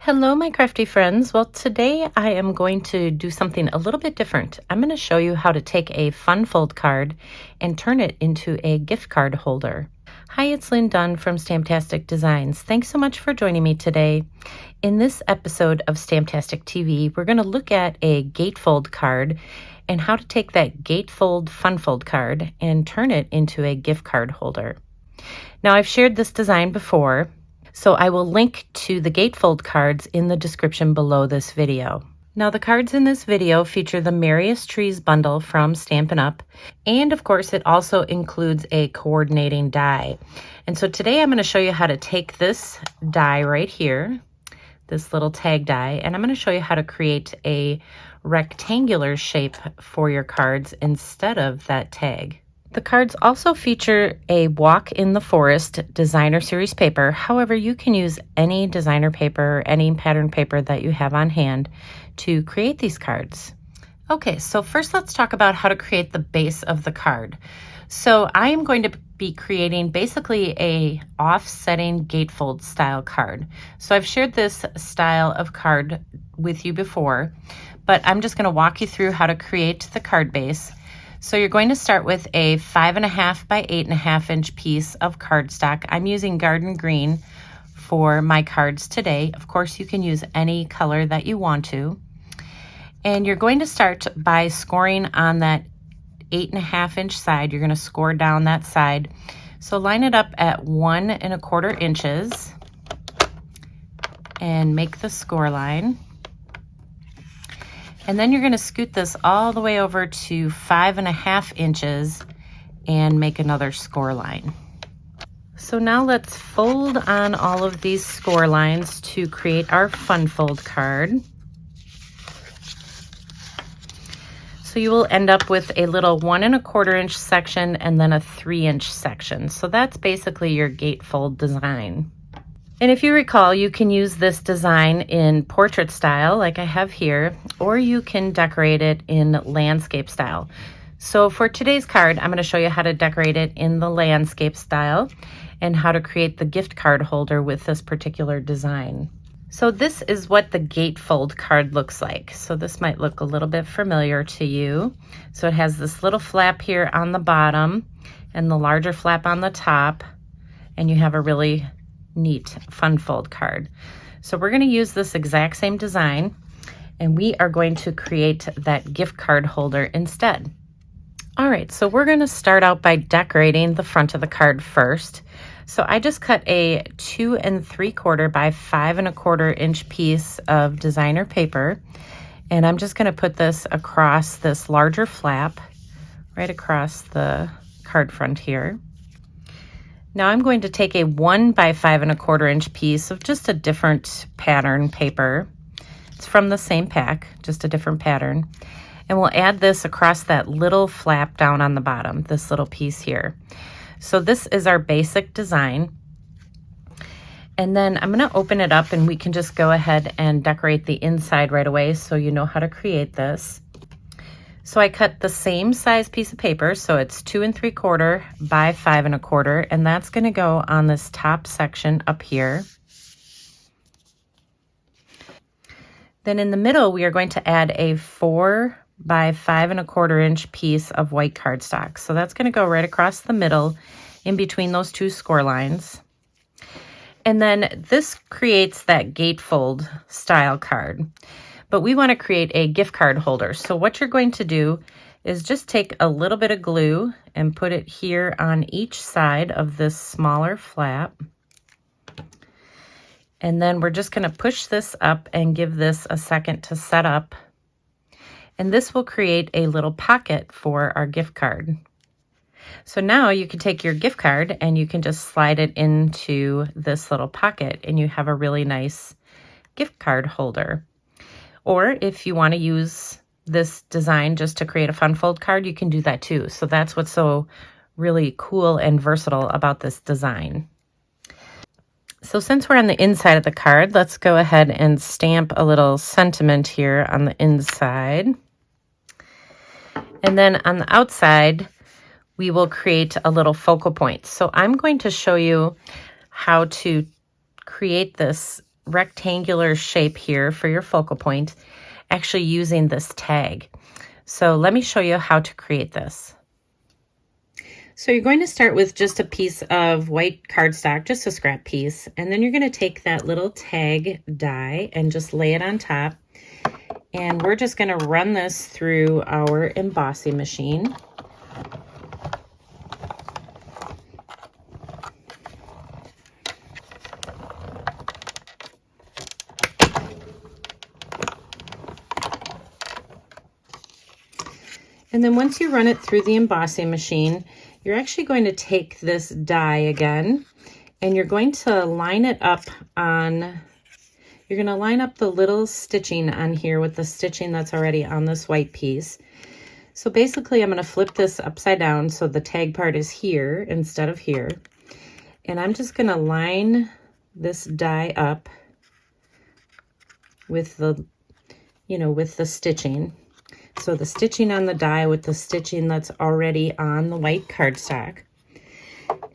Hello, my crafty friends. Well, today I am going to do something a little bit different. I'm going to show you how to take a fun fold card and turn it into a gift card holder. Hi, it's Lynn Dunn from Stamptastic Designs. Thanks so much for joining me today. In this episode of Stamptastic TV, we're going to look at a gatefold card and how to take that gatefold fun fold card and turn it into a gift card holder. Now, I've shared this design before, so I will link to the gatefold cards in the description below this video. Now, the cards in this video feature the Merriest Trees Bundle from Stampin Up, and of course it also includes a coordinating die. And so today I'm going to show you how to take this die right here, this little tag die, and I'm going to show you how to create a rectangular shape for your cards instead of that tag. The cards also feature a Walk in the Forest designer series paper. However, you can use any designer paper, any pattern paper that you have on hand to create these cards. Okay, so first let's talk about how to create the base of the card. So I am going to be creating basically a offsetting gatefold style card. So I've shared this style of card with you before, but I'm just going to walk you through how to create the card base. So you're going to start with a 5.5 by 8.5 inch piece of cardstock. I'm using garden green for my cards today. Of course, you can use any color that you want to. And you're going to start by scoring on that 8.5 inch side. You're going to score down that side. So line it up at 1.25 inches and make the score line. And then you're going to scoot this all the way over to 5.5 inches and make another score line. So now let's fold on all of these score lines to create our fun fold card. So you will end up with a little 1.25 inch section and then a 3-inch section. So that's basically your gatefold design. And if you recall, you can use this design in portrait style like I have here, or you can decorate it in landscape style. So for today's card, I'm going to show you how to decorate it in the landscape style and how to create the gift card holder with this particular design. So this is what the gatefold card looks like. So this might look a little bit familiar to you. So it has this little flap here on the bottom and the larger flap on the top, and you have a really neat fun fold card. So we're going to use this exact same design, and we are going to create that gift card holder instead. All right, so we're going to start out by decorating the front of the card first. So I just cut a 2 3/4 by 5.25 inch piece of designer paper, and I'm just going to put this across this larger flap right across the card front here. Now I'm going to take a 1 by 5.25 inch piece of just a different pattern paper. It's from the same pack, just a different pattern. And we'll add this across that little flap down on the bottom, this little piece here. So this is our basic design. And then I'm going to open it up and we can just go ahead and decorate the inside right away so you know how to create this. So I cut the same size piece of paper, so it's 2 3/4 by 5.25, and that's going to go on this top section up here. Then in the middle, we are going to add a 4 by 5.25 inch piece of white cardstock. So that's going to go right across the middle in between those two score lines. And then this creates that gatefold style card. But we want to create a gift card holder. So what you're going to do is just take a little bit of glue and put it here on each side of this smaller flap. And then we're just going to push this up and give this a second to set up. And this will create a little pocket for our gift card. So now you can take your gift card and you can just slide it into this little pocket and you have a really nice gift card holder. Or if you want to use this design just to create a fun fold card, you can do that too. So that's what's so really cool and versatile about this design. So since we're on the inside of the card, let's go ahead and stamp a little sentiment here on the inside. And then on the outside, we will create a little focal point. So I'm going to show you how to create this rectangular shape here for your focal point, actually using this tag. So let me show you how to create this. So you're going to start with just a piece of white cardstock, just a scrap piece, and then you're going to take that little tag die and just lay it on top. And we're just going to run this through our embossing machine. And then once you run it through the embossing machine, you're actually going to take this die again, and you're going to line it up on, you're going to line up the little stitching on here with the stitching that's already on this white piece. So basically I'm going to flip this upside down so the tag part is here instead of here. And I'm just going to line this die up with the, with the stitching. So the stitching on the die with the stitching that's already on the white cardstock.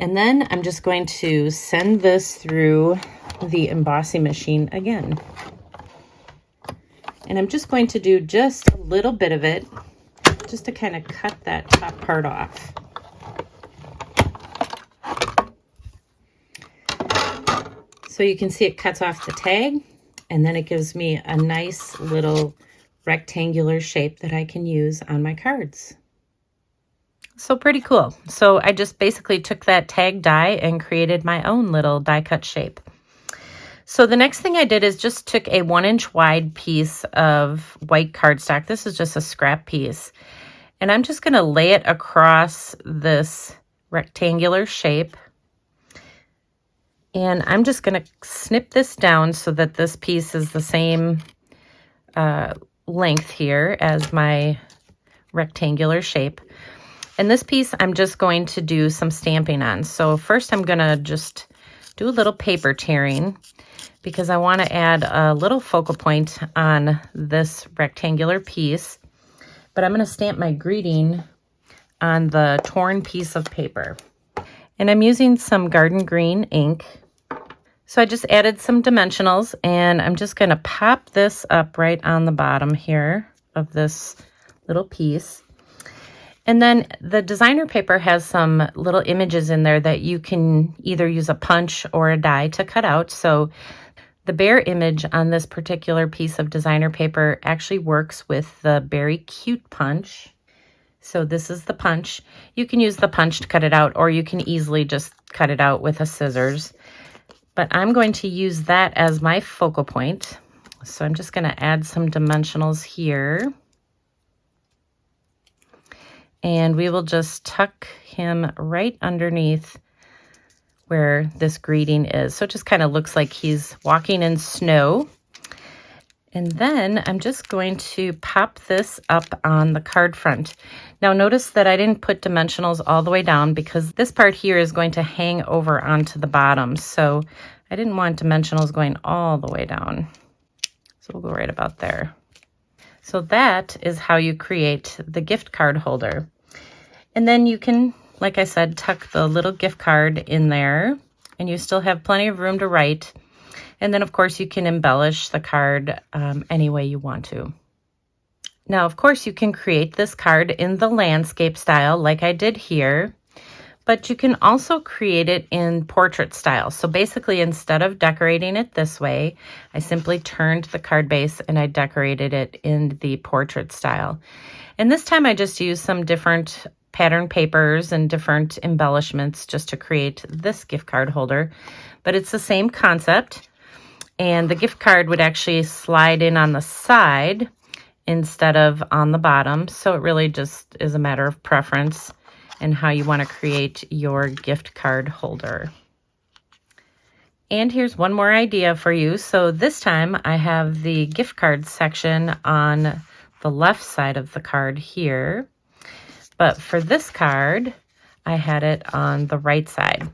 And then I'm just going to send this through the embossing machine again. And I'm just going to do just a little bit of it, just to kind of cut that top part off. So you can see it cuts off the tag, and then it gives me a nice little rectangular shape that I can use on my cards. So pretty cool. So I just basically took that tag die and created my own little die cut shape. So the next thing I did is just took a 1-inch wide piece of white cardstock. This is just a scrap piece. And I'm just going to lay it across this rectangular shape. And I'm just going to snip this down so that this piece is the same length here as my rectangular shape. And this piece I'm just going to do some stamping on. So first I'm going to just do a little paper tearing because I want to add a little focal point on this rectangular piece. But I'm going to stamp my greeting on the torn piece of paper. And I'm using some garden green ink. So I just added some dimensionals, and I'm just going to pop this up right on the bottom here of this little piece. And then the designer paper has some little images in there that you can either use a punch or a die to cut out. So the bear image on this particular piece of designer paper actually works with the Berry Cute punch. So this is the punch. You can use the punch to cut it out, or you can easily just cut it out with a scissors. But I'm going to use that as my focal point. So I'm just going to add some dimensionals here. And we will just tuck him right underneath where this greeting is. So it just kind of looks like he's walking in snow. And then I'm just going to pop this up on the card front. Now notice that I didn't put dimensionals all the way down because this part here is going to hang over onto the bottom. So I didn't want dimensionals going all the way down. So we'll go right about there. So that is how you create the gift card holder. And then you can, like I said, tuck the little gift card in there, and you still have plenty of room to write. And then, of course, you can embellish the card any way you want to. Now, of course, you can create this card in the landscape style like I did here, but you can also create it in portrait style. So basically, instead of decorating it this way, I simply turned the card base and I decorated it in the portrait style. And this time I just used some different pattern papers and different embellishments just to create this gift card holder. But it's the same concept. And the gift card would actually slide in on the side instead of on the bottom. So it really just is a matter of preference and how you want to create your gift card holder. And here's one more idea for you. So this time I have the gift card section on the left side of the card here. But for this card, I had it on the right side.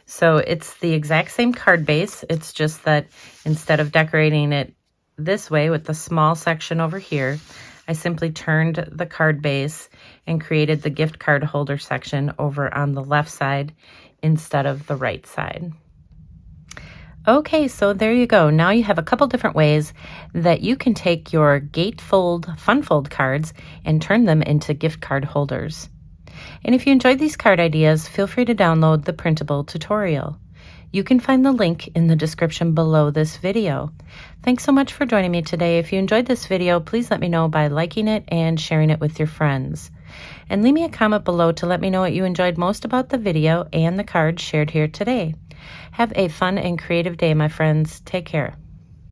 So it's the exact same card base. It's just that instead of decorating it this way with the small section over here, I simply turned the card base and created the gift card holder section over on the left side instead of the right side. Okay, so there you go. Now you have a couple different ways that you can take your gatefold fun fold cards and turn them into gift card holders. And if you enjoyed these card ideas, feel free to download the printable tutorial. You can find the link in the description below this video. Thanks so much for joining me today. If you enjoyed this video, please let me know by liking it and sharing it with your friends. And leave me a comment below to let me know what you enjoyed most about the video and the cards shared here today. Have a fun and creative day, my friends. Take care.